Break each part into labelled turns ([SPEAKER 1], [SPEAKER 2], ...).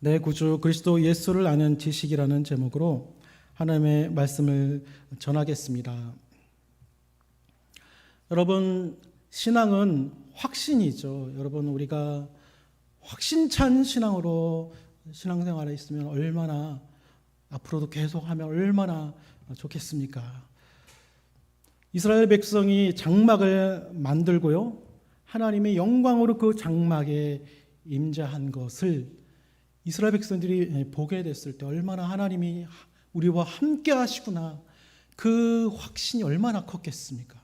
[SPEAKER 1] 내 구주 그리스도 예수를 아는 지식이라는 제목으로 하나님의 말씀을 전하겠습니다. 여러분, 신앙은 확신이죠. 여러분, 우리가 확신찬 신앙으로 신앙생활에 있으면 얼마나, 앞으로도 계속하면 얼마나 좋겠습니까? 이스라엘 백성이 장막을 만들고요, 하나님의 영광으로 그 장막에 임재한 것을 이스라엘 백성들이 보게 됐을 때 얼마나 하나님이 우리와 함께 하시구나, 그 확신이 얼마나 컸겠습니까?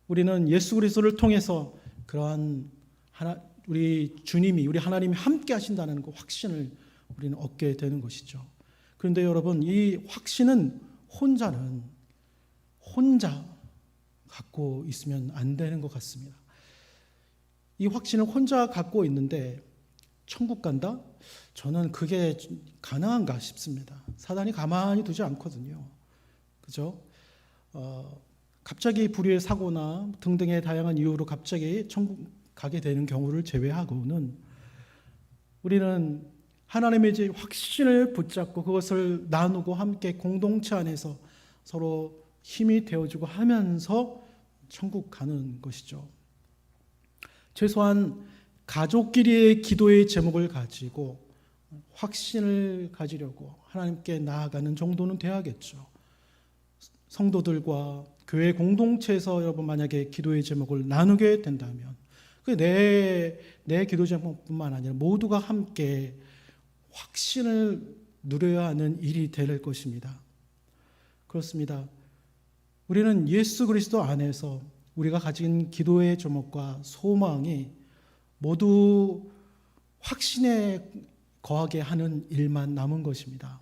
[SPEAKER 1] 우리는 예수 그리스도를 통해서 그러한 우리 주님이, 우리 하나님이 함께 하신다는 그 확신을 우리는 얻게 되는 것이죠. 그런데 여러분, 이 확신은 혼자 갖고 있으면 안 되는 것 같습니다. 이 확신을 혼자 갖고 있는데 천국 간다? 저는 그게 가능한가 싶습니다. 사단이 가만히 두지 않거든요. 그죠? 갑자기 불의의 사고나 등등의 다양한 이유로 갑자기 천국 가게 되는 경우를 제외하고는 우리는 하나님의 이제 확신을 붙잡고 그것을 나누고 함께 공동체 안에서 서로 힘이 되어주고 하면서 천국 가는 것이죠. 최소한 가족끼리의 기도의 제목을 가지고 확신을 가지려고 하나님께 나아가는 정도는 돼야겠죠. 성도들과 교회 공동체에서 여러분 만약에 기도의 제목을 나누게 된다면 내 기도 제목뿐만 아니라 모두가 함께 확신을 누려야 하는 일이 될 것입니다. 그렇습니다. 우리는 예수 그리스도 안에서 우리가 가진 기도의 제목과 소망이 모두 확신에 거하게 하는 일만 남은 것입니다.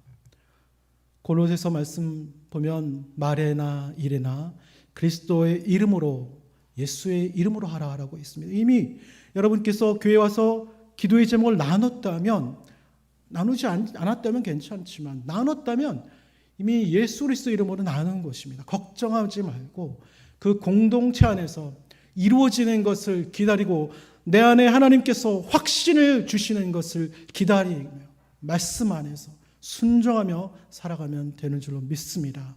[SPEAKER 1] 골로새서 말씀 보면 말에나 일에나 그리스도의 이름으로, 예수의 이름으로 하라고 있습니다. 이미 여러분께서 교회에 와서 기도의 제목을 나누지 않았다면 괜찮지만 나눴다면 이미 예수 그리스도 이름으로 나누는 것입니다. 걱정하지 말고 그 공동체 안에서 이루어지는 것을 기다리고 내 안에 하나님께서 확신을 주시는 것을 기다리며 말씀 안에서 순종하며 살아가면 되는 줄로 믿습니다.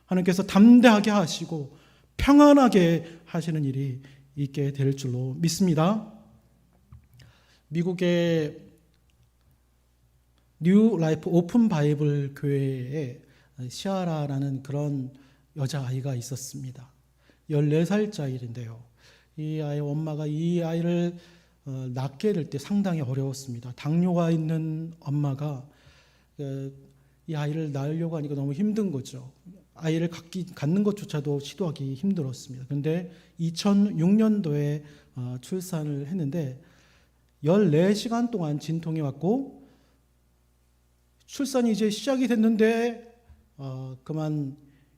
[SPEAKER 1] 하나님께서 담대하게 하시고 평안하게 하시는 일이 있게 될 줄로 믿습니다. 미국의 뉴 라이프 오픈 바이블 교회에 시아라라는 그런 여자아이가 있었습니다. 14살짜리인데요. 이 아이 엄마가 이 아이를 낳게 될 때 상당히 어려웠습니다. 당뇨가 있는 엄마가 이 아이를 낳으려고 하니까 너무 힘든 거죠. 아이를 갖는 것조차도 시도하기 힘들었습니다. 그런데 2006년도에 출산을 했는데 14시간 동안 진통이 왔고 출산이 이제 시작이 됐는데 그만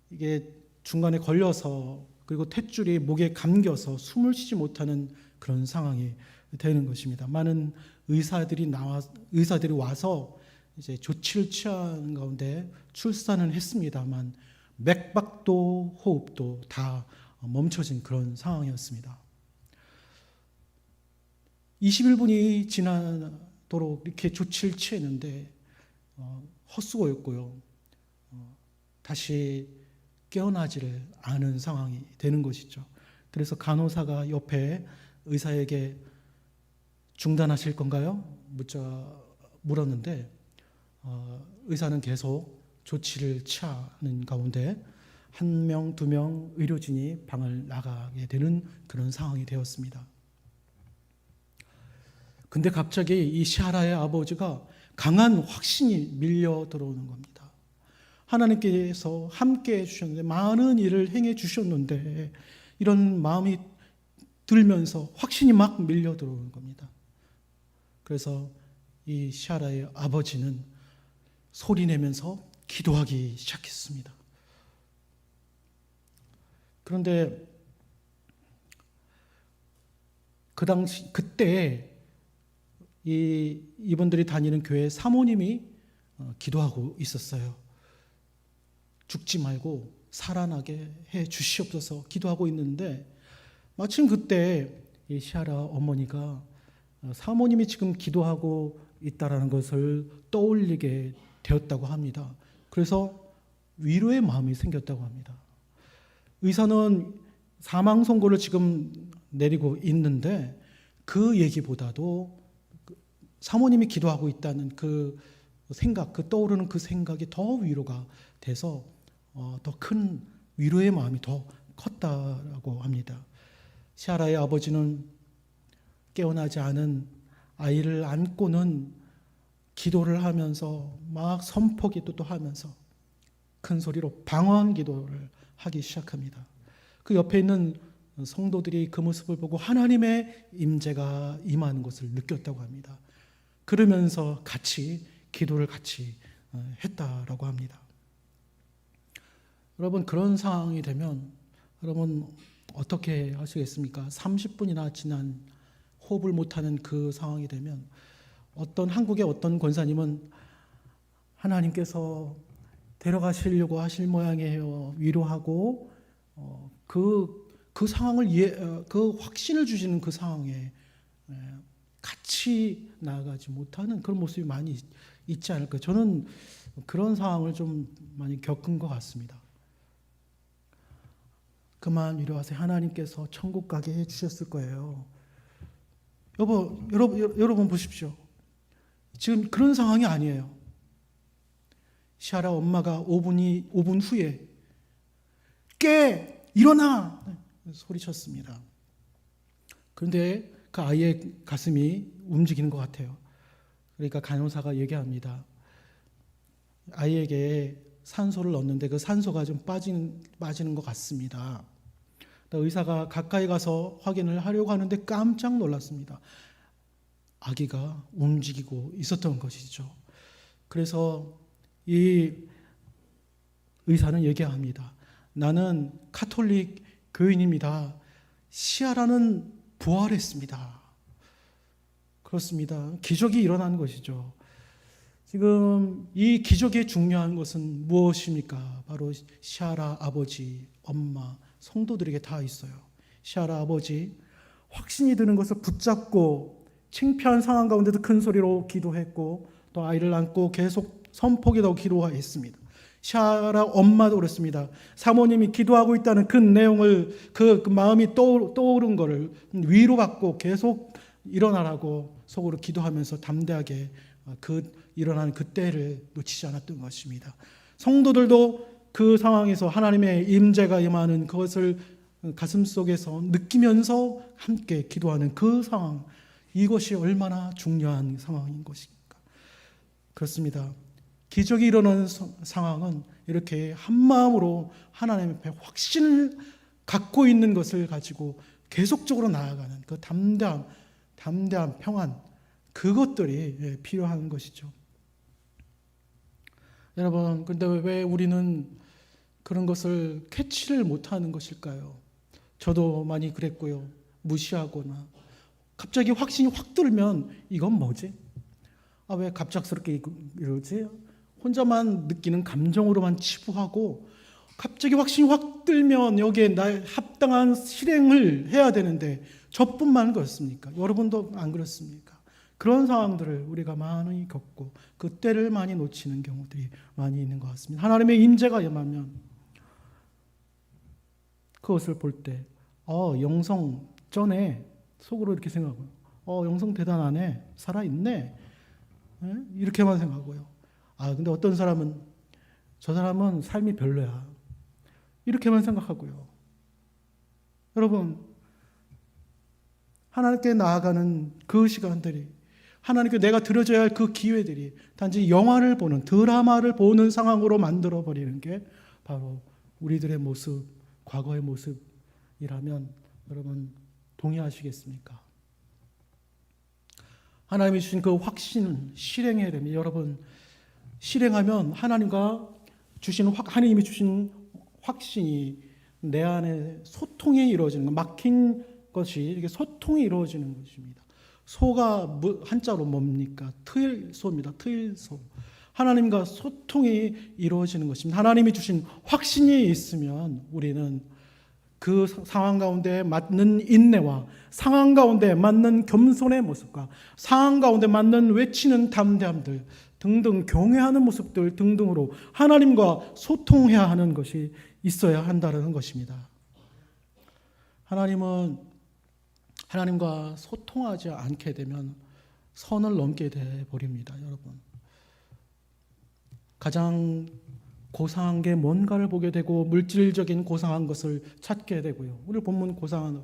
[SPEAKER 1] 이게 중간에 걸려서 그리고 탯줄이 목에 감겨서 숨을 쉬지 못하는 그런 상황이 되는 것입니다. 많은 의사들이 와서 이제 조치를 취하는 가운데 출산을 했습니다만 맥박도 호흡도 다 멈춰진 그런 상황이었습니다. 21분이 지나도록 이렇게 조치를 취했는데 헛수고였고요. 다시 깨어나지를 않은 상황이 되는 것이죠. 그래서 간호사가 옆에 의사에게 중단하실 건가요? 물었는데 의사는 계속 조치를 취하는 가운데 1명, 2명 의료진이 방을 나가게 되는 그런 상황이 되었습니다. 근데 갑자기 이 시아라의 아버지가 강한 확신이 밀려 들어오는 겁니다. 하나님께서 함께 해주셨는데, 많은 일을 행해 주셨는데 이런 마음이 들면서 확신이 막 밀려 들어오는 겁니다. 그래서 이 시아라의 아버지는 소리내면서 기도하기 시작했습니다. 그런데 그때 이분들이 다니는 교회 사모님이 기도하고 있었어요. 죽지 말고 살아나게 해 주시옵소서 기도하고 있는데, 마침 그때 이 시아라 어머니가 사모님이 지금 기도하고 있다라는 것을 떠올리게 되었다고 합니다. 그래서 위로의 마음이 생겼다고 합니다. 의사는 사망 선고를 지금 내리고 있는데 그 얘기보다도 사모님이 기도하고 있다는 그 생각, 그 떠오르는 그 생각이 더 위로가 돼서 더 큰 위로의 마음이 더 컸다라고 합니다. 시아라의 아버지는 깨어나지 않은 아이를 안고는 기도를 하면서 막 선포기도도 하면서 큰 소리로 방황 기도를 하기 시작합니다. 그 옆에 있는 성도들이 그 모습을 보고 하나님의 임재가 임하는 것을 느꼈다고 합니다. 그러면서 같이 기도를 같이 했다라고 합니다. 여러분, 그런 상황이 되면 여러분 어떻게 하시겠습니까? 30분이나 지난 호흡을 못하는 그 상황이 되면 한국의 어떤 권사님은 하나님께서 데려가시려고 하실 모양이에요. 위로하고 그 상황을 그 확신을 주시는 그 상황에 같이 나아가지 못하는 그런 모습이 많이 있지 않을까. 저는 그런 상황을 좀 많이 겪은 것 같습니다. 그만 위로하세요. 하나님께서 천국 가게 해주셨을 거예요. 여러분 보십시오. 지금 그런 상황이 아니에요. 시아라 엄마가 5분 후에 깨! 일어나! 소리쳤습니다. 그런데 그 아이의 가슴이 움직이는 것 같아요. 그러니까 간호사가 얘기합니다. 아이에게 산소를 넣는데 그 산소가 좀 빠지는 것 같습니다. 의사가 가까이 가서 확인을 하려고 하는데 깜짝 놀랐습니다. 아기가 움직이고 있었던 것이죠. 그래서 이 의사는 얘기합니다. 나는 카톨릭 교인입니다. 시아라는 부활했습니다. 그렇습니다. 기적이 일어난 것이죠. 지금 이 기적의 중요한 것은 무엇입니까? 바로 시아라 아버지, 엄마, 성도들에게 다 있어요. 시아라 아버지 확신이 드는 것을 붙잡고 창피한 상황 가운데도 큰 소리로 기도했고 또 아이를 안고 계속 선포기도 기도했습니다. 시아라 엄마도 그렇습니다. 사모님이 기도하고 있다는 그 내용을 그 마음이 떠오른 거를 위로받고 계속 일어나라고 속으로 기도하면서 담대하게 일어나는 그 때를 놓치지 않았던 것입니다. 성도들도 그 상황에서 하나님의 임재가 임하는 그것을 가슴속에서 느끼면서 함께 기도하는 그 상황, 이것이 얼마나 중요한 상황인 것입니까? 그렇습니다. 기적이 일어나는 상황은 이렇게 한마음으로 하나님 앞에 확신을 갖고 있는 것을 가지고 계속적으로 나아가는 그 담대함, 평안, 그것들이 필요한 것이죠. 여러분, 근데 왜 우리는 그런 것을 캐치를 못하는 것일까요? 저도 많이 그랬고요. 무시하거나 갑자기 확신이 확 들면 이건 뭐지? 왜 갑작스럽게 이러지? 혼자만 느끼는 감정으로만 치부하고 갑자기 확신이 확 들면 여기에 나의 합당한 실행을 해야 되는데 저뿐만 그렇습니까? 여러분도 안 그렇습니까? 그런 상황들을 우리가 많이 겪고 그 때를 많이 놓치는 경우들이 많이 있는 것 같습니다. 하나님의 임재가 임하면 그것을 볼 때 영성 전에 속으로 이렇게 생각하고요. 영성 대단하네. 살아있네. 이렇게만 생각하고요. 근데 어떤 사람은 저 사람은 삶이 별로야. 이렇게만 생각하고요. 여러분, 하나님께 나아가는 그 시간들이, 하나님께 내가 드려져야 할 그 기회들이 단지 영화를 보는, 드라마를 보는 상황으로 만들어버리는 게 바로 우리들의 모습, 과거의 모습이라면 여러분 동의하시겠습니까? 하나님이 주신 그 확신은 실행해야 됩니다. 여러분, 실행하면 하나님이 주신 확신이 내 안에 소통이 이루어지는 것, 막힌 것이 이렇게 소통이 이루어지는 것입니다. 소가 한자로 뭡니까? 트일소입니다. 트일소. 하나님과 소통이 이루어지는 것입니다. 하나님이 주신 확신이 있으면 우리는 그 상황 가운데 맞는 인내와 상황 가운데 맞는 겸손의 모습과 상황 가운데 맞는 외치는 담대함들 등등 경외하는 모습들 등등으로 하나님과 소통해야 하는 것이 있어야 한다는 것입니다. 하나님과 소통하지 않게 되면 선을 넘게 돼 버립니다, 여러분. 가장 고상한 게 뭔가를 보게 되고 물질적인 고상한 것을 찾게 되고요. 오늘 본문 고상한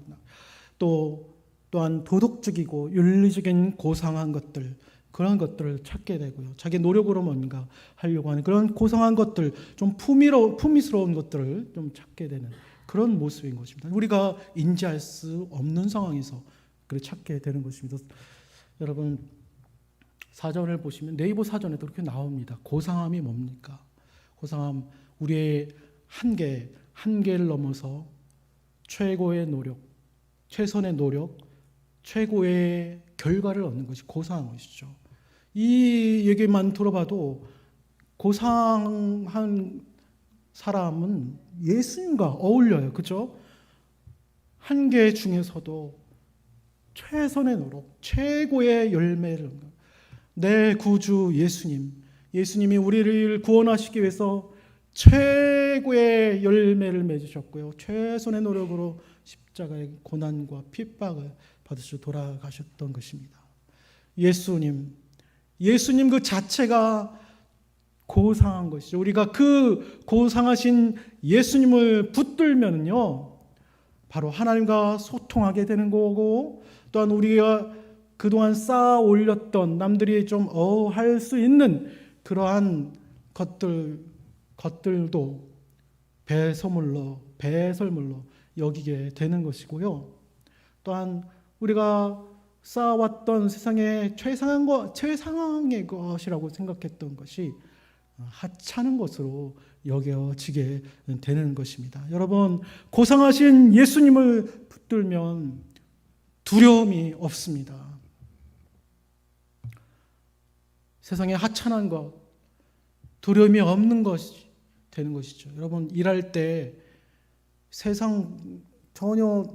[SPEAKER 1] 또한 도덕적이고 윤리적인 고상한 것들 그런 것들을 찾게 되고요. 자기 노력으로 뭔가 하려고 하는 그런 고상한 것들 좀 품위스러운 것들을 좀 찾게 되는 그런 모습인 것입니다. 우리가 인지할 수 없는 상황에서 그걸 찾게 되는 것입니다. 여러분 사전을 보시면 네이버 사전에도 그렇게 나옵니다. 고상함이 뭡니까? 고상함, 우리의 한계를 넘어서 최고의 노력, 최선의 노력, 최고의 결과를 얻는 것이 고상한 것이죠. 이 얘기만 들어봐도 고상한 사람은 예수님과 어울려요. 그렇죠? 한계 중에서도 최선의 노력, 최고의 열매를 내 구주 예수님이 우리를 구원하시기 위해서 최고의 열매를 맺으셨고요. 최선의 노력으로 십자가의 고난과 핍박을 받으시고 돌아가셨던 것입니다. 예수님 그 자체가 고상한 것이죠. 우리가 그 고상하신 예수님을 붙들면요, 바로 하나님과 소통하게 되는 거고, 또한 우리가 그동안 쌓아 올렸던 남들이 좀 할 수 있는 그러한 것들도 배설물로 여기게 되는 것이고요. 또한 우리가 쌓아왔던 세상의 최상의 것이라고 생각했던 것이 하찮은 것으로 여겨지게 되는 것입니다. 여러분, 고상하신 예수님을 붙들면 두려움이 없습니다. 세상의 하찮은 것, 두려움이 없는 것이 되는 것이죠. 여러분, 일할 때 세상 전혀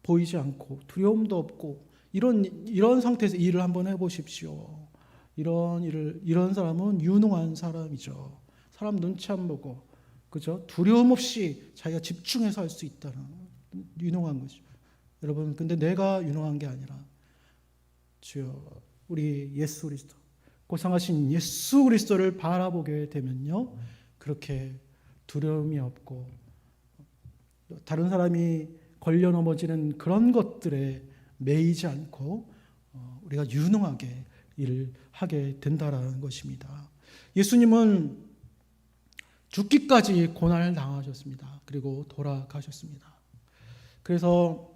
[SPEAKER 1] 보이지 않고 두려움도 없고 이런 상태에서 일을 한번 해보십시오. 이런 사람은 유능한 사람이죠. 사람 눈치 안 보고, 그죠? 두려움 없이 자기가 집중해서 할 수 있다는 유능한 것이죠. 여러분, 근데 내가 유능한 게 아니라 주여 우리 예수 그리스도, 고상하신 예수 그리스도를 바라보게 되면요, 그렇게 두려움이 없고 다른 사람이 걸려 넘어지는 그런 것들에 매이지 않고 우리가 유능하게 일을 하게 된다라는 것입니다. 예수님은 죽기까지 고난을 당하셨습니다. 그리고 돌아가셨습니다. 그래서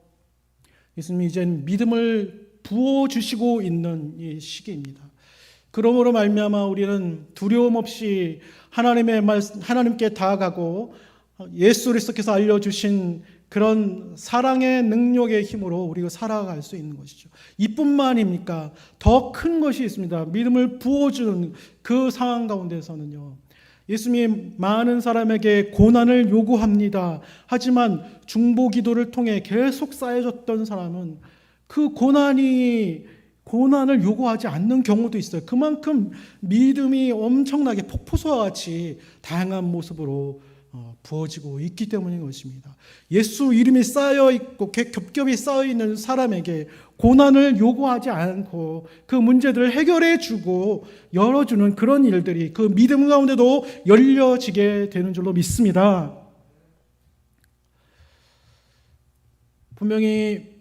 [SPEAKER 1] 예수님이 이제 믿음을 부어주시고 있는 이 시기입니다. 그러므로 말미암아 우리는 두려움 없이 하나님께 다가가고 예수 그리스도께서 알려주신 그런 사랑의 능력의 힘으로 우리가 살아갈 수 있는 것이죠. 이뿐만입니까? 더 큰 것이 있습니다. 믿음을 부어주는 그 상황 가운데서는요, 예수님이 많은 사람에게 고난을 요구합니다. 하지만 중보기도를 통해 계속 쌓여졌던 사람은 그 고난을 요구하지 않는 경우도 있어요. 그만큼 믿음이 엄청나게 폭포수와 같이 다양한 모습으로 부어지고 있기 때문인 것입니다. 예수 이름이 쌓여 있고 겹겹이 쌓여 있는 사람에게 고난을 요구하지 않고 그 문제들을 해결해 주고 열어주는 그런 일들이 그 믿음 가운데도 열려지게 되는 줄로 믿습니다. 분명히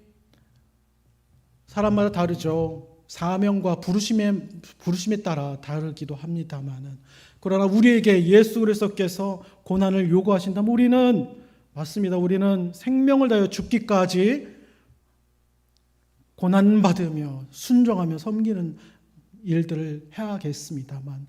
[SPEAKER 1] 사람마다 다르죠. 사명과 부르심에 따라 다르기도 합니다만은, 그러나 우리에게 예수 그리스도께서 고난을 요구하신다면 우리는 생명을 다하여 죽기까지 고난받으며 순종하며 섬기는 일들을 해야겠습니다만,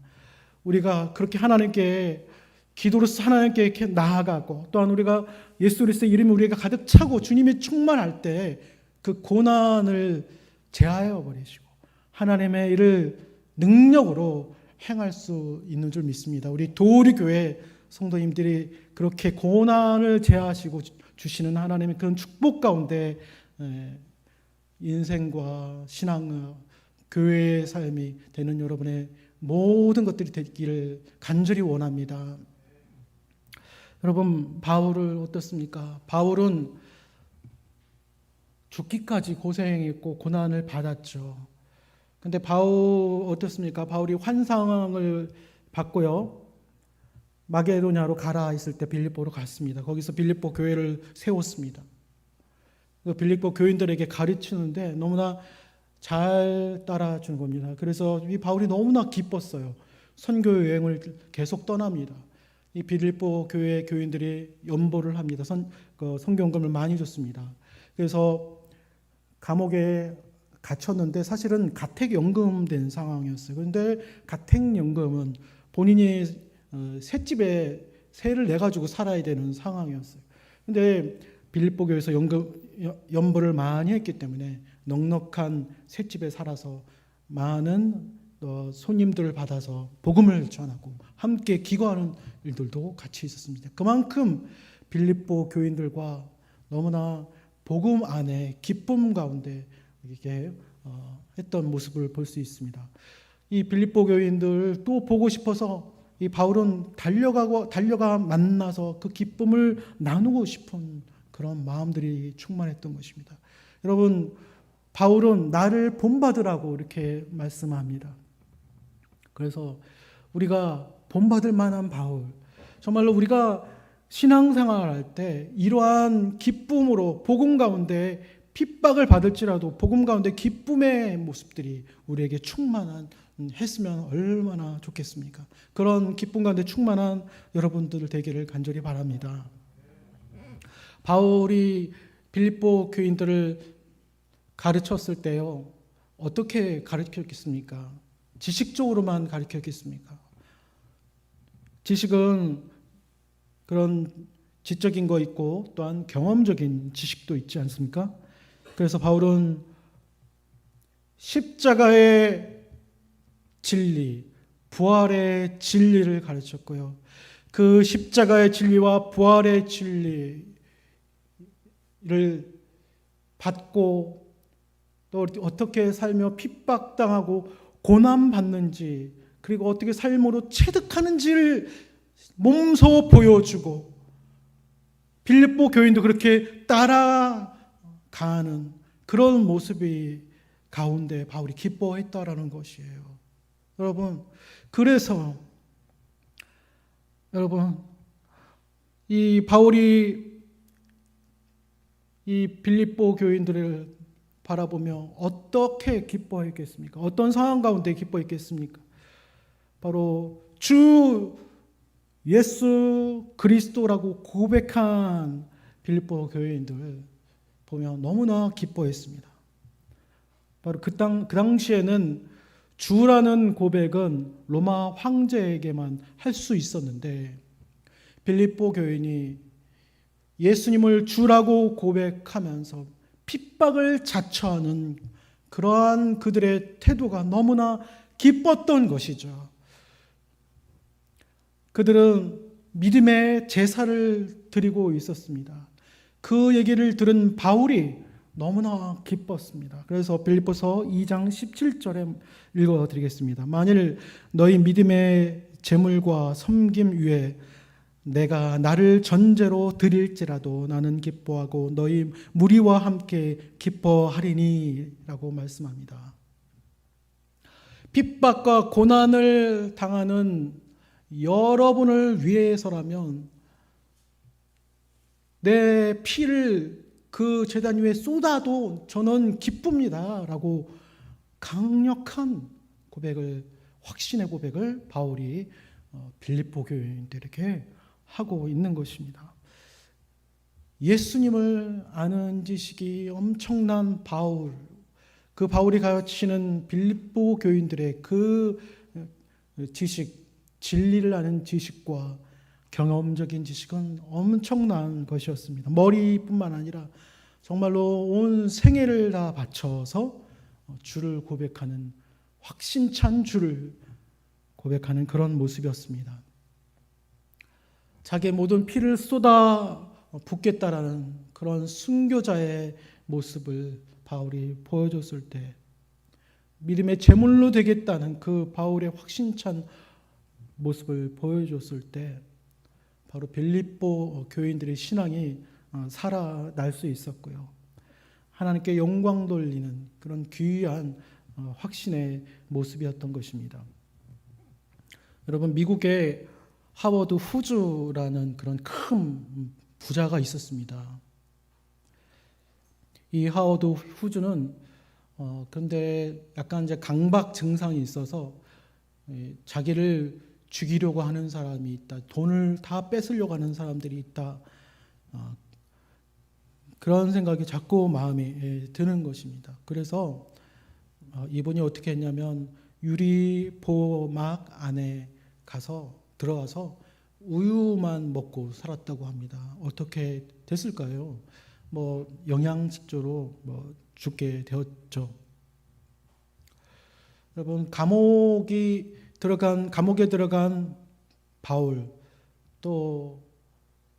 [SPEAKER 1] 우리가 그렇게 하나님께 기도로서 하나님께 이렇게 나아가고, 또한 우리가 예수 그리스도의 이름이 우리가 가득 차고 주님이 충만할 때 그 고난을 제하여 버리시고 하나님의 일을 능력으로 행할 수 있는 줄 믿습니다. 우리 도우리 교회 성도님들이 그렇게 고난을 제하시고 주시는 하나님의 그런 축복 가운데 인생과 신앙, 교회의 삶이 되는 여러분의 모든 것들이 되기를 간절히 원합니다. 여러분, 바울을 어떻습니까? 바울은 죽기까지 고생했고 고난을 받았죠. 근데 바울 어떻습니까? 바울이 환상을 받고요. 마게도냐로 가라 했을 때 빌립보로 갔습니다. 거기서 빌립보 교회를 세웠습니다. 그 빌립보 교인들에게 가르치는데 너무나 잘 따라주는 겁니다. 그래서 이 바울이 너무나 기뻤어요. 선교 여행을 계속 떠납니다. 이 빌립보 교회 교인들이 연보를 합니다. 선교연금을 많이 줬습니다. 그래서 감옥에 갇혔는데 사실은 가택연금된 상황이었어요. 그런데 가택연금은 본인이 셋집에 세를 내 가지고 살아야 되는 상황이었어요. 그런데 빌립보 교회에서 연보를 많이 했기 때문에 넉넉한 셋집에 살아서 많은 손님들을 받아서 복음을 전하고 함께 기거하는 일들도 같이 있었습니다. 그만큼 빌립보 교인들과 너무나 복음 안에 기쁨 가운데 이렇게 했던 모습을 볼 수 있습니다. 이 빌립보 교인들 또 보고 싶어서 이 바울은 달려가 만나서 그 기쁨을 나누고 싶은 그런 마음들이 충만했던 것입니다. 여러분, 바울은 나를 본받으라고 이렇게 말씀합니다. 그래서 우리가 본받을 만한 바울, 정말로 우리가 신앙생활을 할 때 이러한 기쁨으로 복음 가운데 핍박을 받을지라도 복음 가운데 기쁨의 모습들이 우리에게 충만한 했으면 얼마나 좋겠습니까? 그런 기쁨 가운데 충만한 여러분들 되기를 간절히 바랍니다. 바울이 빌립보 교인들을 가르쳤을 때요, 어떻게 가르쳤겠습니까? 지식적으로만 가르쳤겠습니까? 지식은 그런 지적인 거 있고 또한 경험적인 지식도 있지 않습니까? 그래서 바울은 십자가의 진리, 부활의 진리를 가르쳤고요. 그 십자가의 진리와 부활의 진리를 받고 또 어떻게 살며 핍박당하고 고난받는지, 그리고 어떻게 삶으로 체득하는지를 몸소 보여주고 빌립보 교인도 그렇게 따라가는 그런 모습이 가운데 바울이 기뻐했다라는 것이에요. 여러분, 그래서 여러분, 이 바울이 이 빌립보 교인들을 바라보며 어떻게 기뻐했겠습니까? 어떤 상황 가운데 기뻐했겠습니까? 바로 주 예수 그리스도라고 고백한 빌립보 교인들 보면 너무나 기뻐했습니다. 바로 그 당시에는 주라는 고백은 로마 황제에게만 할 수 있었는데 빌립보 교인이 예수님을 주라고 고백하면서 핍박을 자처하는 그러한 그들의 태도가 너무나 기뻤던 것이죠. 그들은 믿음의 제사를 드리고 있었습니다. 그 얘기를 들은 바울이 너무나 기뻤습니다. 그래서 빌립보서 2장 17절에 읽어드리겠습니다. 만일 너희 믿음의 제물과 섬김 위에 내가 나를 전제로 드릴지라도 나는 기뻐하고 너희 무리와 함께 기뻐하리니 라고 말씀합니다. 핍박과 고난을 당하는 여러분을 위해서라면 내 피를 그 제단 위에 쏟아도 저는 기쁩니다 라고 강력한 고백을, 확신의 고백을 바울이 빌립보 교인들에게 하고 있는 것입니다. 예수님을 아는 지식이 엄청난 바울, 그 바울이 가르치는 빌립보 교인들의 그 지식, 진리를 아는 지식과 경험적인 지식은 엄청난 것이었습니다. 머리뿐만 아니라 정말로 온 생애를 다 바쳐서 주를 고백하는, 확신찬 주를 고백하는 그런 모습이었습니다. 자기의 모든 피를 쏟아 붓겠다라는 그런 순교자의 모습을 바울이 보여줬을 때, 믿음의 제물로 되겠다는 그 바울의 확신찬 모습을 보여줬을 때, 바로 빌립보 교인들의 신앙이 살아날 수 있었고요. 하나님께 영광 돌리는 그런 귀한 확신의 모습이었던 것입니다. 여러분, 미국에 하워드 후즈라는 그런 큰 부자가 있었습니다. 이 하워드 후즈는 그런데 약간 이제 강박 증상이 있어서 자기를 죽이려고 하는 사람이 있다, 돈을 다 뺏으려고 하는 사람들이 있다, 그런 생각이 자꾸 마음에 드는 것입니다. 그래서 이분이 어떻게 했냐면 유리보막 안에 들어가서 우유만 먹고 살았다고 합니다. 어떻게 됐을까요? 영양직조로 죽게 되었죠. 여러분, 감옥에 들어간 바울, 또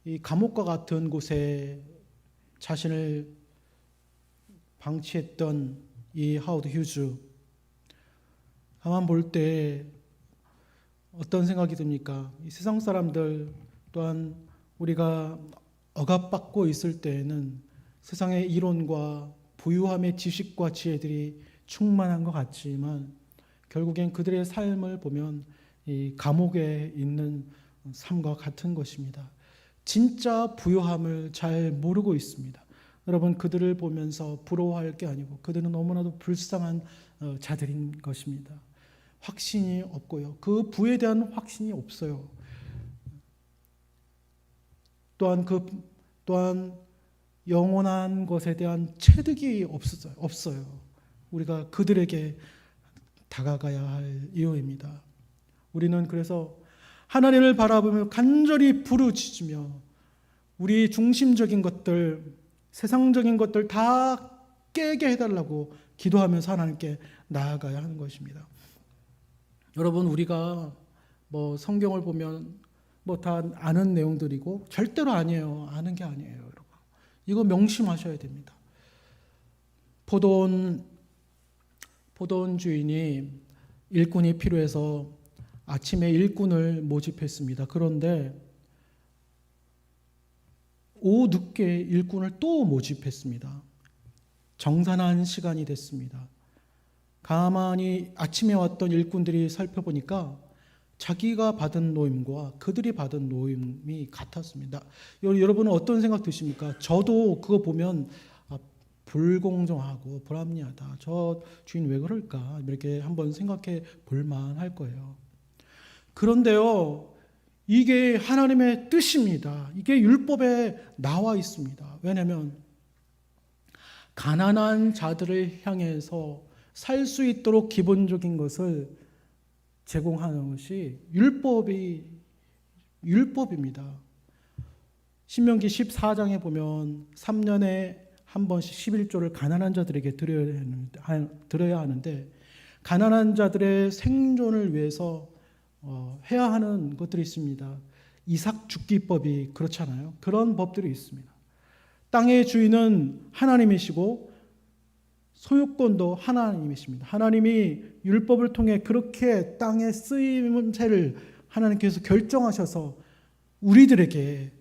[SPEAKER 1] 이 감옥과 같은 곳에 자신을 방치했던 이 하워드 휴즈, 가만 볼 때 어떤 생각이 듭니까? 이 세상 사람들 또한 우리가 억압받고 있을 때에는 세상의 이론과 부유함의 지식과 지혜들이 충만한 것 같지만 결국엔 그들의 삶을 보면 이 감옥에 있는 삶과 같은 것입니다. 진짜 부유함을 잘 모르고 있습니다. 여러분, 그들을 보면서 부러워할 게 아니고 그들은 너무나도 불쌍한 자들인 것입니다. 확신이 없고요. 그 부에 대한 확신이 없어요. 또한 영원한 것에 대한 체득이 없어요. 우리가 그들에게 다가가야 할 이유입니다. 우리는 그래서 하나님을 바라보며 간절히 부르짖으며 우리 중심적인 것들, 세상적인 것들 다 깨게 해달라고 기도하면서 하나님께 나아가야 하는 것입니다. 여러분, 우리가 성경을 보면 다 아는 내용들이고 절대로 아니에요. 아는 게 아니에요, 여러분. 이거 명심하셔야 됩니다. 포도원 주인이 일꾼이 필요해서 아침에 일꾼을 모집했습니다. 그런데 오후 늦게 일꾼을 또 모집했습니다. 정산한 시간이 됐습니다. 가만히 아침에 왔던 일꾼들이 살펴보니까 자기가 받은 노임과 그들이 받은 노임이 같았습니다. 여러분은 어떤 생각 드십니까? 저도 그거 보면 불공정하고 불합리하다. 저 주인 왜 그럴까? 이렇게 한번 생각해 볼 만할 거예요. 그런데요, 이게 하나님의 뜻입니다. 이게 율법에 나와 있습니다. 왜냐하면 가난한 자들을 향해서 살 수 있도록 기본적인 것을 제공하는 것이 율법입니다. 신명기 14장에 보면 3년에 한 번씩 11조를 가난한 자들에게 드려야 하는데, 가난한 자들의 생존을 위해서 해야 하는 것들이 있습니다. 이삭 죽기법이 그렇잖아요. 그런 법들이 있습니다. 땅의 주인은 하나님이시고 소유권도 하나님이십니다. 하나님이 율법을 통해 그렇게 땅의 쓰임새를 하나님께서 결정하셔서 우리들에게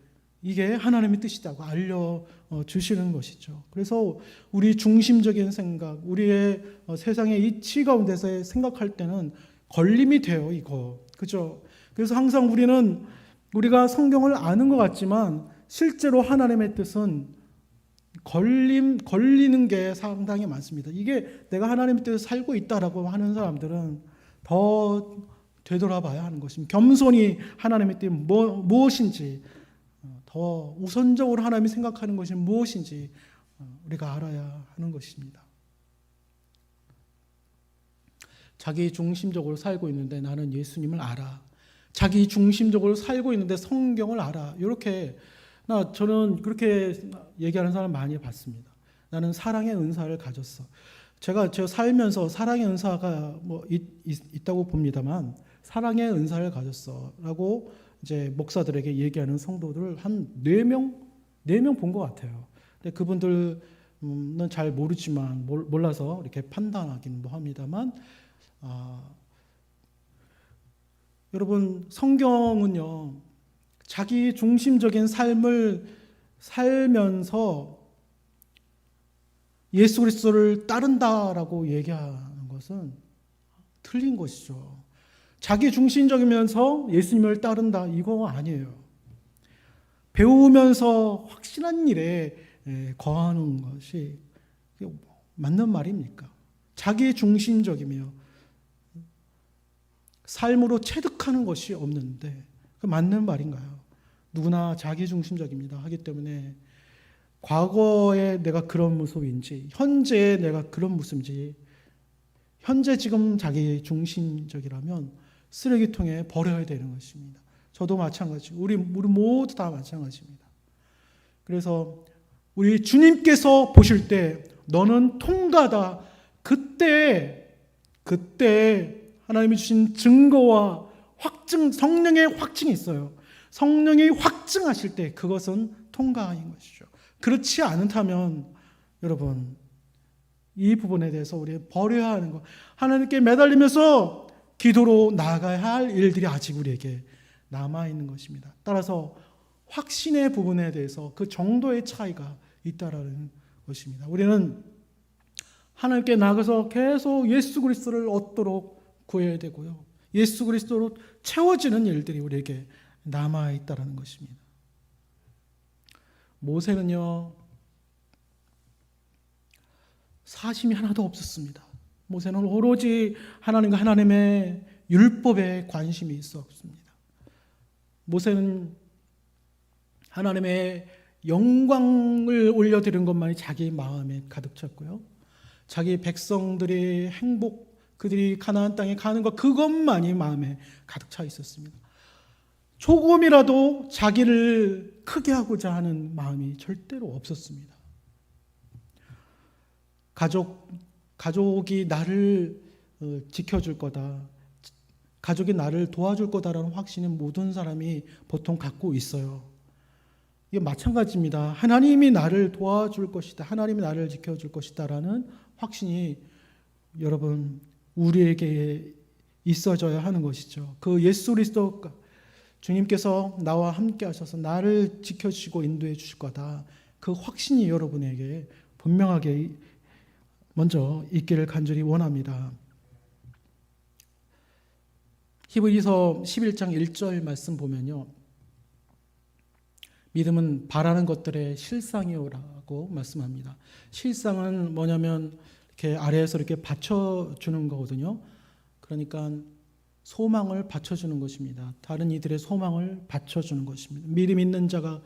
[SPEAKER 1] 이게 하나님의 뜻이라고 알려주시는 것이죠. 그래서 우리 중심적인 생각, 우리의 세상의 이치 가운데서 생각할 때는 걸림이 돼요, 이거. 그죠? 그래서 항상 우리가 성경을 아는 것 같지만 실제로 하나님의 뜻은 걸리는 게 상당히 많습니다. 이게 내가 하나님의 뜻에 살고 있다라고 하는 사람들은 더 되돌아봐야 하는 것입니다. 겸손히 하나님의 뜻이 무엇인지, 더 우선적으로 하나님이 생각하는 것이 무엇인지 우리가 알아야 하는 것입니다. 자기 중심적으로 살고 있는데 나는 예수님을 알아. 자기 중심적으로 살고 있는데 성경을 알아. 저는 그렇게 얘기하는 사람 많이 봤습니다. 나는 사랑의 은사를 가졌어. 제가 살면서 사랑의 은사가 있다고 봅니다만, 사랑의 은사를 가졌어 라고 이제 목사들에게 얘기하는 성도들을 한 4명 본 것 같아요. 근데 그분들은 잘 모르지만 몰라서 이렇게 판단하기도 합니다만, 여러분 성경은요 자기 중심적인 삶을 살면서 예수 그리스도를 따른다라고 얘기하는 것은 틀린 것이죠. 자기 중심적이면서 예수님을 따른다 이거 아니에요. 배우면서 확신한 일에 거하는 것이 맞는 말입니까? 자기 중심적이며 삶으로 체득하는 것이 없는데 그 맞는 말인가요? 누구나 자기 중심적입니다. 하기 때문에 과거에 내가 그런 모습인지 현재에 내가 그런 모습인지 현재 지금 자기 중심적이라면 쓰레기통에 버려야 되는 것입니다. 저도 마찬가지. 우리 모두 다 마찬가지입니다. 그래서 우리 주님께서 보실 때 너는 통과다. 그때 하나님이 주신 증거와 확증, 성령의 확증이 있어요. 성령이 확증하실 때 그것은 통과인 것이죠. 그렇지 않다면 여러분 이 부분에 대해서 우리 버려야 하는 것, 하나님께 매달리면서 기도로 나아가야 할 일들이 아직 우리에게 남아있는 것입니다. 따라서 확신의 부분에 대해서 그 정도의 차이가 있다라는 것입니다. 우리는 하나님께 나가서 계속 예수 그리스도를 얻도록 구해야 되고요. 예수 그리스도로 채워지는 일들이 우리에게 남아있다라는 것입니다. 모세는요 사심이 하나도 없었습니다. 모세는 오로지 하나님과 하나님의 율법에 관심이 있었습니다. 모세는 하나님의 영광을 올려드리는 것만이 자기 마음에 가득 찼고요. 자기 백성들의 행복, 그들이 가나안 땅에 가는 것 그것만이 마음에 가득 차 있었습니다. 조금이라도 자기를 크게 하고자 하는 마음이 절대로 없었습니다. 가족이 나를 지켜줄 거다, 가족이 나를 도와줄 거다라는 확신은 모든 사람이 보통 갖고 있어요. 이게 마찬가지입니다. 하나님이 나를 도와줄 것이다, 하나님이 나를 지켜줄 것이다라는 확신이 여러분 우리에게 있어져야 하는 것이죠. 그 예수 그리스도 주님께서 나와 함께 하셔서 나를 지켜주시고 인도해 주실 거다, 그 확신이 여러분에게 분명하게 먼저 있기를 간절히 원합니다. 히브리서 11장 1절 말씀 보면요, 믿음은 바라는 것들의 실상이요라고 말씀합니다. 실상은 뭐냐면 이렇게 아래에서 이렇게 받쳐주는 거거든요. 그러니까 소망을 받쳐주는 것입니다. 다른 이들의 소망을 받쳐주는 것입니다. 믿음 있는 자가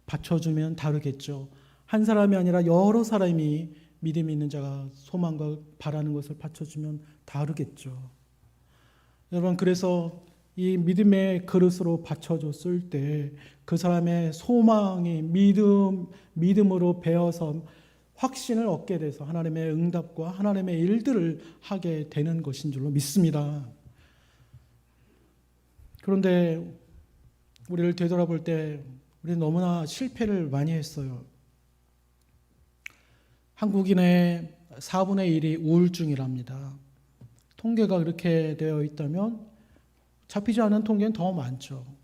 [SPEAKER 1] 받쳐주면 다르겠죠. 한 사람이 아니라 여러 사람이 믿음 있는 자가 소망과 바라는 것을 받쳐주면 다르겠죠. 여러분, 그래서 이 믿음의 그릇으로 받쳐줬을 때 그 사람의 소망이 믿음으로 배어서 확신을 얻게 돼서 하나님의 응답과 하나님의 일들을 하게 되는 것인 줄로 믿습니다. 그런데 우리를 되돌아볼 때 우리는 너무나 실패를 많이 했어요. 한국인의 4분의 1이 우울증이랍니다. 통계가 그렇게 되어 있다면 잡히지 않은 통계는 더 많죠.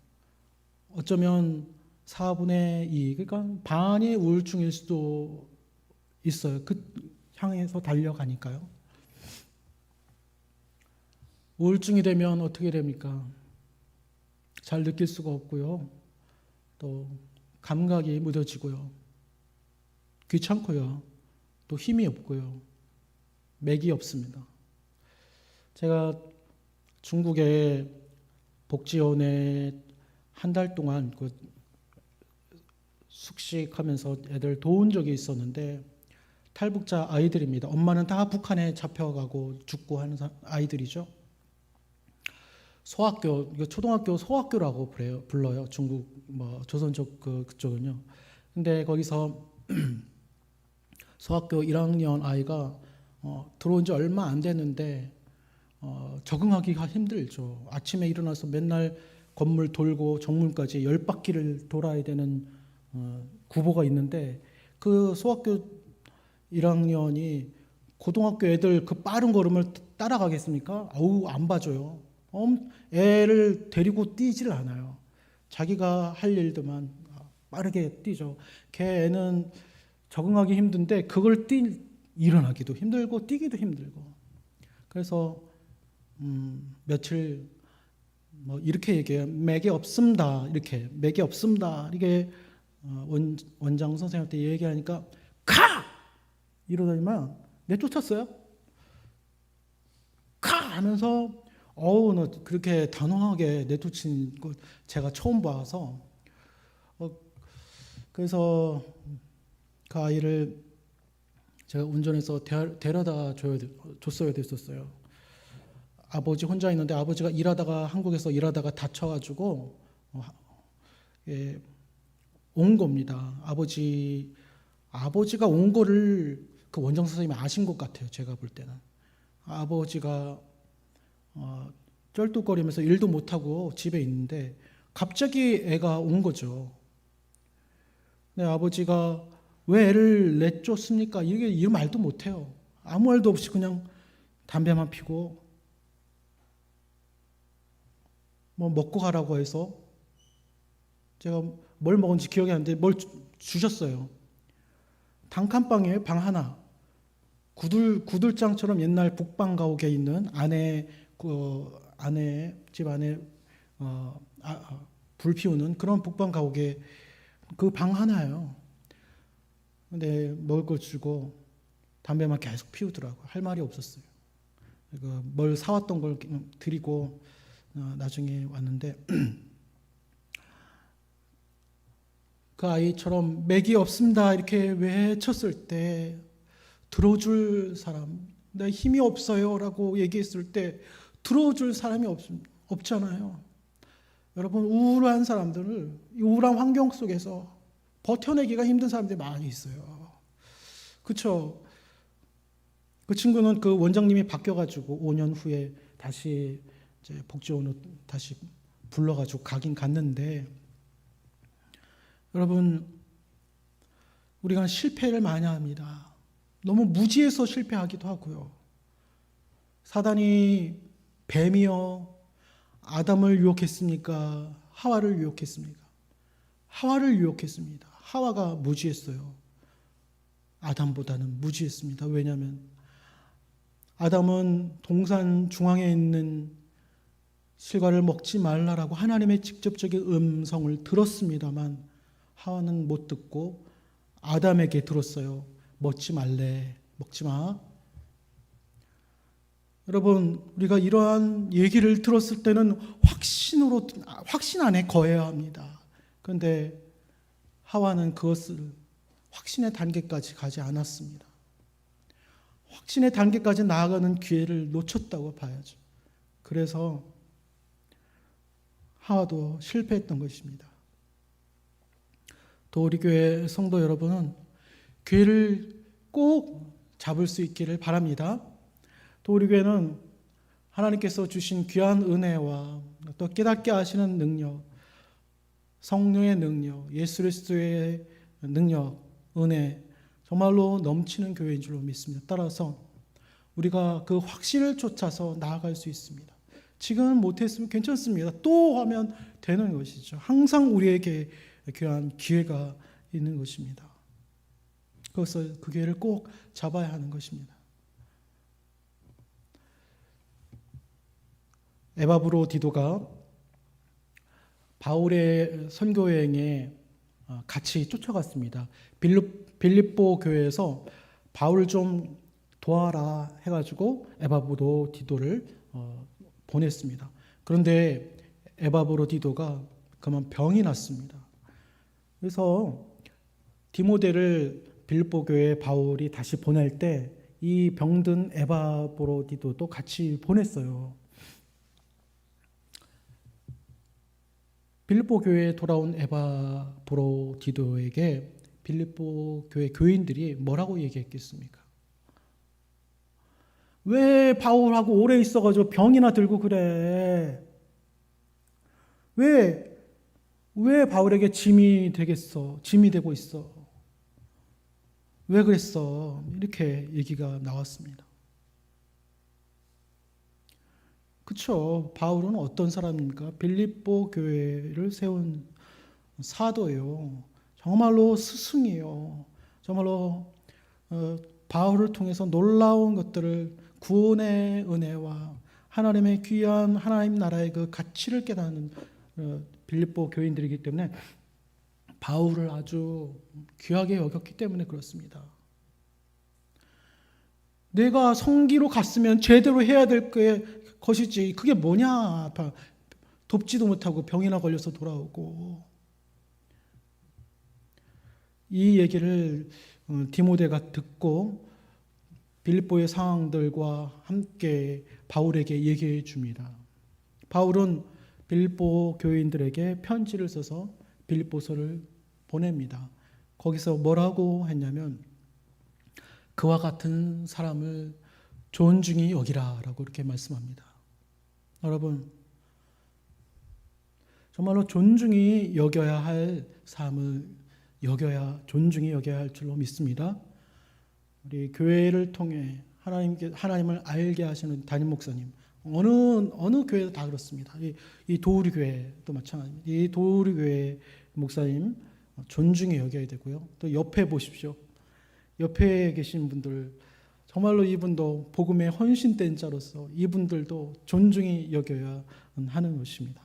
[SPEAKER 1] 어쩌면 4분의 2, 그러니까 반이 우울증일 수도 있어요. 그 향해서 달려가니까요. 우울증이 되면 어떻게 됩니까? 잘 느낄 수가 없고요. 또 감각이 무뎌지고요. 귀찮고요. 또 힘이 없고요. 맥이 없습니다. 제가 중국의 복지원에 한 달 동안 그 숙식하면서 애들 도운 적이 있었는데 탈북자 아이들입니다. 엄마는 다 북한에 잡혀가고 죽고 하는 아이들이죠. 소학교, 초등학교 소학교라고 불러요. 중국 조선족 그쪽은요. 근데 거기서 소학교 1학년 아이가 들어온 지 얼마 안 됐는데 적응하기가 힘들죠. 아침에 일어나서 맨날 건물 돌고 정문까지 10바퀴를 돌아야 되는 구보가 있는데 그 소학교 1학년이 고등학교 애들 그 빠른 걸음을 따라가겠습니까? 아우 안 봐줘요. 애를 데리고 뛰질 않아요. 자기가 할 일들만 빠르게 뛰죠. 걔 애는 적응하기 힘든데 그걸 일어나기도 힘들고 뛰기도 힘들고. 그래서 며칠 뭐 이렇게 얘기해요. 맥이 없습니다. 이렇게 맥이 없습니다. 이게 원장 선생님한테 얘기하니까 가! 이러더니만 내쫓았어요. 가! 하면서 나 그렇게 단호하게 내쫓은 거 제가 처음 봐서 그래서 그 아이를 제가 운전해서 데려다 줬어야 됐었어요. 아버지 혼자 있는데 아버지가 한국에서 일하다가 다쳐가지고 온 겁니다. 아버지가 온 거를 그 원장 선생님이 아신 것 같아요. 제가 볼 때는 아버지가 쩔뚝거리면서 일도 못하고 집에 있는데 갑자기 애가 온 거죠. 네, 아버지가 왜 애를 내쫓습니까? 이 말도 못해요. 아무 말도 없이 그냥 담배만 피고 뭐 먹고 가라고 해서 제가 뭘 먹은지 기억이 안 나는데 뭘 주셨어요. 단칸방에 방 하나, 구들장처럼 옛날 북방 가옥에 있는 집 안에 불 피우는 그런 북방 가옥에 그 방 하나예요. 근데 먹을 걸 주고 담배만 계속 피우더라고요. 할 말이 없었어요. 뭘 사왔던 걸 드리고 나중에 왔는데 그 아이처럼 맥이 없습니다 이렇게 외쳤을 때 들어줄 사람, 내 힘이 없어요 라고 얘기했을 때 들어줄 사람이 없잖아요. 여러분, 우울한 사람들을 우울한 환경 속에서 버텨내기가 힘든 사람들이 많이 있어요. 그렇죠? 그 친구는 그 원장님이 바뀌어가지고 5년 후에 다시 이제 복지원으로 다시 불러가지고 가긴 갔는데, 여러분, 우리가 실패를 많이 합니다. 너무 무지해서 실패하기도 하고요. 사단이 뱀이요 아담을 유혹했습니까? 하와를 유혹했습니까? 하와를 유혹했습니다. 하와가 무지했어요. 아담보다는 무지했습니다. 왜냐하면 아담은 동산 중앙에 있는 실과를 먹지 말라라고 하나님의 직접적인 음성을 들었습니다만 하와는 못 듣고 아담에게 들었어요. 먹지 말래. 먹지 마. 여러분, 우리가 이러한 얘기를 들었을 때는 확신 안에 거해야 합니다. 그런데 하와는 그것을 확신의 단계까지 가지 않았습니다. 확신의 단계까지 나아가는 기회를 놓쳤다고 봐야죠. 그래서 하와도 실패했던 것입니다. 또 우리 교회 성도 여러분은 기회를 꼭 잡을 수 있기를 바랍니다. 또 우리 교회는 하나님께서 주신 귀한 은혜와 또 깨닫게 하시는 능력, 성령의 능력, 예수 그리스도의 능력, 은혜 정말로 넘치는 교회인 줄로 믿습니다. 따라서 우리가 그 확신을 쫓아서 나아갈 수 있습니다. 지금은 못했으면 괜찮습니다. 또 하면 되는 것이죠. 항상 우리에게 귀한 기회가 있는 것입니다. 그래서 그 기회를 꼭 잡아야 하는 것입니다. 에바브로디도가 바울의 선교 여행에 같이 쫓아갔습니다. 빌립보 교회에서 바울 좀 도와라 해가지고 에바브로디도를 보냈습니다. 그런데 에바브로디도가 그만 병이 났습니다. 그래서 디모데를 빌립보 교회에 바울이 다시 보낼 때 이 병든 에바브로디도도 같이 보냈어요. 빌립보 교회에 돌아온 에바브로디도에게 빌립보 교회 교인들이 뭐라고 얘기했겠습니까? 왜 바울하고 오래 있어가지고 병이나 들고 그래? 왜 바울에게 짐이 되겠어? 짐이 되고 있어. 왜 그랬어? 이렇게 얘기가 나왔습니다. 그렇죠. 바울은 어떤 사람입니까? 빌립보 교회를 세운 사도예요. 정말로 스승이에요. 정말로 바울을 통해서 놀라운 것들을 구원의 은혜와 하나님의 귀한 하나님 나라의 그 가치를 깨닫는 빌립보 교인들이기 때문에 바울을 아주 귀하게 여겼기 때문에 그렇습니다. 내가 성기로 갔으면 제대로 해야 될 것이지 그게 뭐냐, 돕지도 못하고 병이나 걸려서 돌아오고. 이 얘기를 디모데가 듣고 빌립보의 상황들과 함께 바울에게 얘기해 줍니다. 바울은 빌립보 교인들에게 편지를 써서 빌립보서를 보냅니다. 거기서 뭐라고 했냐면 그와 같은 사람을 존중히 여기라 라고 이렇게 말씀합니다. 여러분, 정말로 존중히 여겨야 할 삶을 존중히 여겨야 할 줄로 믿습니다. 우리 교회를 통해 하나님을 알게 하시는 담임 목사님, 어느 교회도 다 그렇습니다. 이 도우리 교회도 마찬가지입니다. 이 도우리 교회 목사님 존중히 여겨야 되고요. 또 옆에 보십시오. 옆에 계신 분들, 정말로 이분도 복음의 헌신된 자로서 이분들도 존중히 여겨야 하는 것입니다.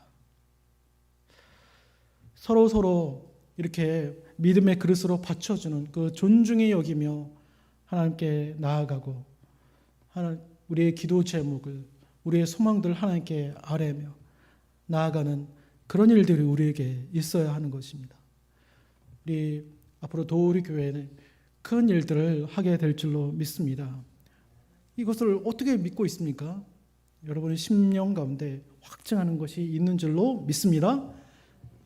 [SPEAKER 1] 서로 이렇게 믿음의 그릇으로 받쳐주는 그 존중히 여기며 하나님께 나아가고 우리의 기도 제목을, 우리의 소망들을 하나님께 아뢰며 나아가는 그런 일들이 우리에게 있어야 하는 것입니다. 우리 앞으로 도우리 교회는 큰 일들을 하게 될 줄로 믿습니다. 이것을 어떻게 믿고 있습니까? 여러분의 심령 가운데 확증하는 것이 있는 줄로 믿습니다.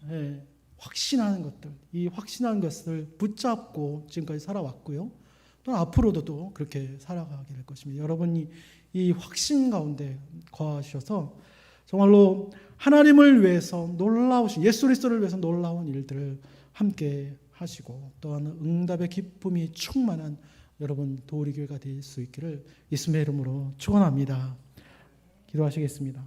[SPEAKER 1] 네, 확신하는 것들, 이 확신하는 것을 붙잡고 지금까지 살아왔고요. 또 앞으로도 그렇게 살아가게 될 것입니다. 여러분이 이 확신 가운데 거하셔서 정말로 하나님을 위해서 놀라우신, 예수 그리스도를 위해서 놀라운 일들을 함께 하시고 또한 응답의 기쁨이 충만한 여러분 도우리 교회가 될 수 있기를 예수님의 이름으로 축원합니다. 기도하시겠습니다.